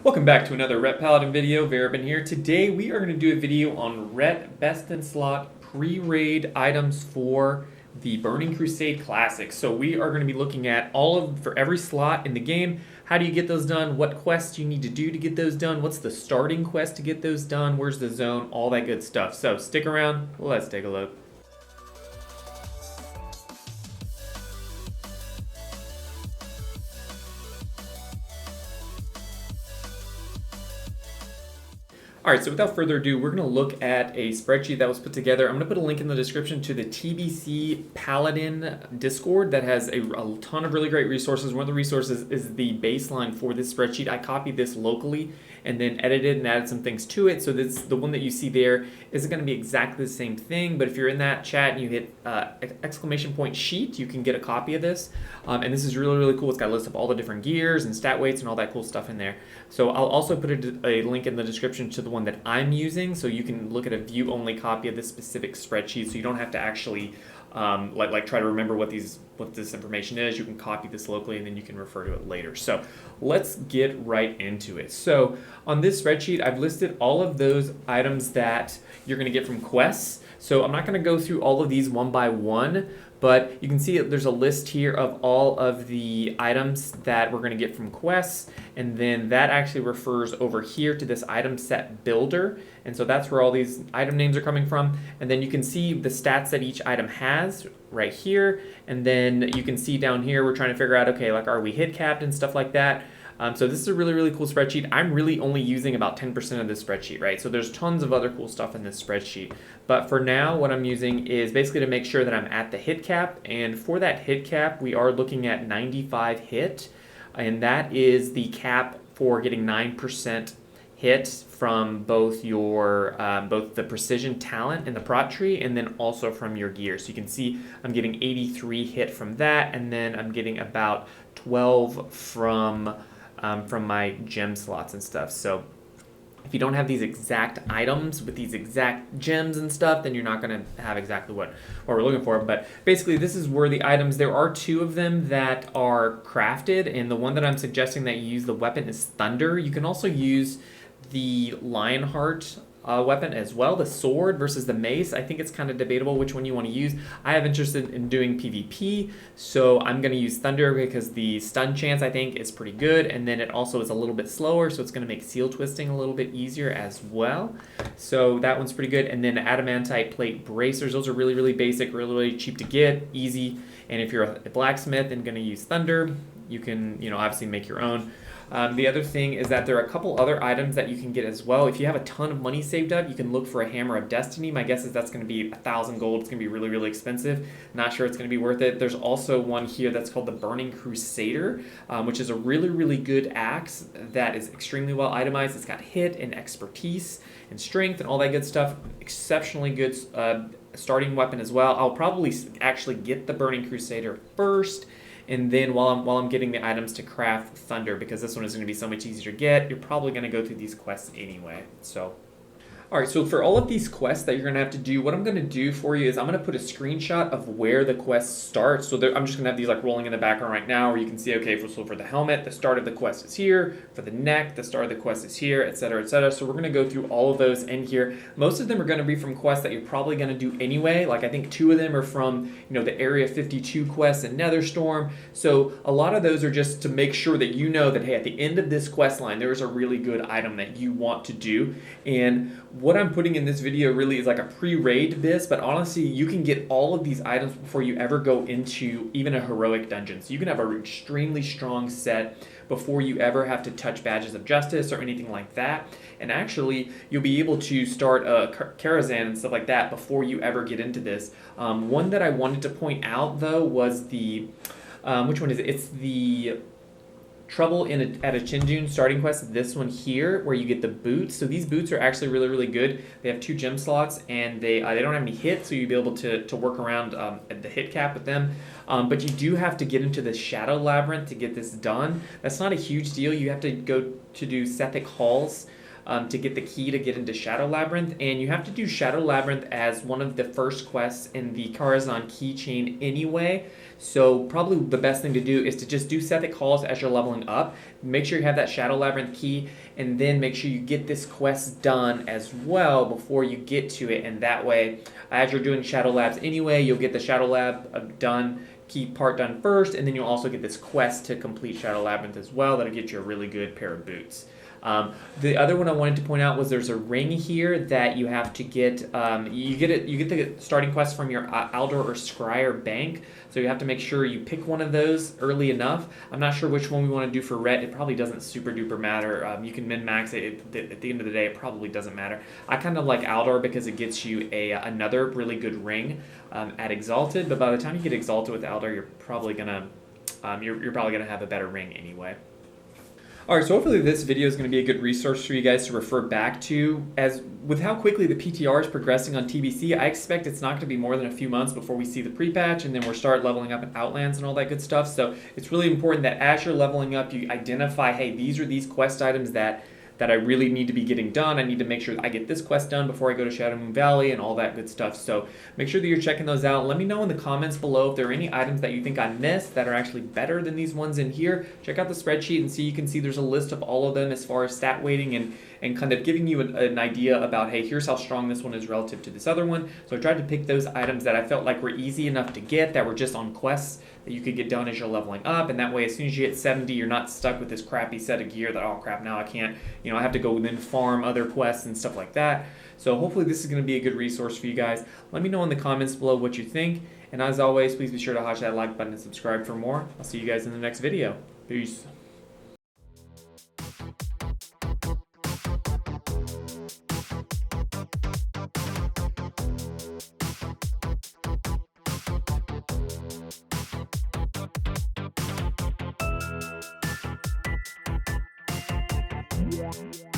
Welcome back to another Rhett Paladin video. Verabin here. Today we are going to do a video on Rhett Best in Slot pre-raid items for the Burning Crusade Classic. So we are going to be looking at for every slot in the game. How do you get those done? What quests you need to do to get those done? What's the starting quest to get those done? Where's the zone? All that good stuff. So stick around. Let's take a look. All right, so without further ado, we're going to look at a spreadsheet that was put together. I'm going to put a link in the description to the TBC Paladin Discord that has a ton of really great resources. One of the resources is the baseline for this spreadsheet. I copied this locally and then edited and added some things to it. So the one that you see there isn't going to be exactly the same thing, but if you're in that chat and you hit exclamation point sheet, you can get a copy of this. And this is really, really cool. It's got a list of all the different gears and stat weights and all that cool stuff in there. So I'll also put a link in the description to the one that I'm using, so you can look at a view-only copy of this specific spreadsheet, so you don't have to actually try to remember what this information is. You can copy this locally and then you can refer to it later. So let's get right into it. So on this spreadsheet, I've listed all of those items that you're going to get from quests. So I'm not going to go through all of these one by one, but you can see there's a list here of all of the items that we're going to get from quests, and then that actually refers over here to this item set builder, and so that's where all these item names are coming from. And then you can see the stats that each item has right here, and then you can see down here we're trying to figure out, okay, like, are we hit capped and stuff like that. So this is a really, really cool spreadsheet. I'm really only using about 10% of this spreadsheet, right? So there's tons of other cool stuff in this spreadsheet. But for now, what I'm using is basically to make sure that I'm at the hit cap. And for that hit cap, we are looking at 95 hit. And that is the cap for getting 9% hit from both your both the precision talent and the prot tree, and then also from your gear. So you can see I'm getting 83 hit from that, and then I'm getting about 12 from my gem slots and stuff. So if you don't have these exact items with these exact gems and stuff, then you're not going to have exactly what we're looking for. But basically, this is where the items, there are two of them that are crafted, and the one that I'm suggesting that you use the weapon is Thunder. You can also use the Lionheart weapon as well, the sword versus the mace. I think it's kind of debatable which one you want to use. I have interest in doing PvP, so I'm going to use Thunder because the stun chance I think is pretty good, and then it also is a little bit slower, so it's going to make seal twisting a little bit easier as well. So that one's pretty good. And then adamantite plate bracers, those are really, really basic, really, really cheap to get, easy. And if you're a blacksmith and going to use Thunder, you can, obviously make your own. The other thing is that there are a couple other items that you can get as well. If you have a ton of money saved up, you can look for a Hammer of Destiny. My guess is that's going to be 1,000 gold. It's going to be really, really expensive. Not sure it's going to be worth it. There's also one here that's called the Burning Crusader, which is a really, really good axe that is extremely well itemized. It's got hit and expertise and strength and all that good stuff. Exceptionally good starting weapon as well. I'll probably actually get the Burning Crusader first, and then while I'm getting the items to craft Thunder, because this one is going to be so much easier to get, you're probably going to go through these quests anyway. So, all right, so for all of these quests that you're going to have to do, what I'm going to do for you is I'm going to put a screenshot of where the quest starts. So I'm just going to have these like rolling in the background right now, where you can see, okay, so for the helmet, the start of the quest is here. For the neck, the start of the quest is here, etc., etc. So we're going to go through all of those in here. Most of them are going to be from quests that you're probably going to do anyway. Like I think 2 of them are from, the Area 52 quests in Netherstorm. So a lot of those are just to make sure that you know that, hey, at the end of this quest line, there is a really good item that you want to do. And what I'm putting in this video really is like a pre-raid BIS, but honestly, you can get all of these items before you ever go into even a heroic dungeon. So you can have an extremely strong set before you ever have to touch Badges of Justice or anything like that. And actually, you'll be able to start a Karazhan and stuff like that before you ever get into this. One that I wanted to point out, though, was the... which one is it? It's the... Trouble at a Chinjun starting quest, this one here, where you get the boots. So these boots are actually really, really good. They have 2 gem slots, and they don't have any hit, so you'll be able to work around at the hit cap with them. But you do have to get into the Shadow Labyrinth to get this done. That's not a huge deal. You have to go to do Sethic Halls to get the key to get into Shadow Labyrinth, and you have to do Shadow Labyrinth as one of the first quests in the Karazhan keychain anyway. So probably the best thing to do is to just do Sethic Halls as you're leveling up. Make sure you have that Shadow Labyrinth key, and then make sure you get this quest done as well before you get to it. And that way, as you're doing Shadow Labs anyway, you'll get the Shadow Lab done, key part done first, and then you'll also get this quest to complete Shadow Labyrinth as well. That'll get you a really good pair of boots. The other one I wanted to point out was there's a ring here that you have to get. You get the starting quest from your Aldor or Scryer bank, so you have to make sure you pick one of those early enough. I'm not sure which one we want to do for Ret. It probably doesn't super duper matter. You can min max it. At the end of the day, it probably doesn't matter. I kind of like Aldor because it gets you another really good ring at Exalted. But by the time you get Exalted with Aldor, you're probably gonna have a better ring anyway. Alright, so hopefully this video is going to be a good resource for you guys to refer back to. As with how quickly the PTR is progressing on TBC, I expect it's not going to be more than a few months before we see the pre-patch, and then we'll start leveling up in Outlands and all that good stuff. So it's really important that as you're leveling up, you identify, hey, these are these quest items that I really need to be getting done. I need to make sure that I get this quest done before I go to Shadow Moon Valley and all that good stuff. So make sure that you're checking those out. Let me know in the comments below if there are any items that you think I missed that are actually better than these ones in here. Check out the spreadsheet and see. You can see there's a list of all of them as far as stat weighting and kind of giving you an idea about, hey, here's how strong this one is relative to this other one. So I tried to pick those items that I felt like were easy enough to get, that were just on quests that you could get done as you're leveling up, and that way as soon as you hit 70, you're not stuck with this crappy set of gear that, oh crap, now I can't, I have to go then farm other quests and stuff like that. So hopefully this is going to be a good resource for you guys. Let me know in the comments below what you think, and as always, please be sure to hash that like button and subscribe for more. I'll see you guys in the next video. Peace. Yeah.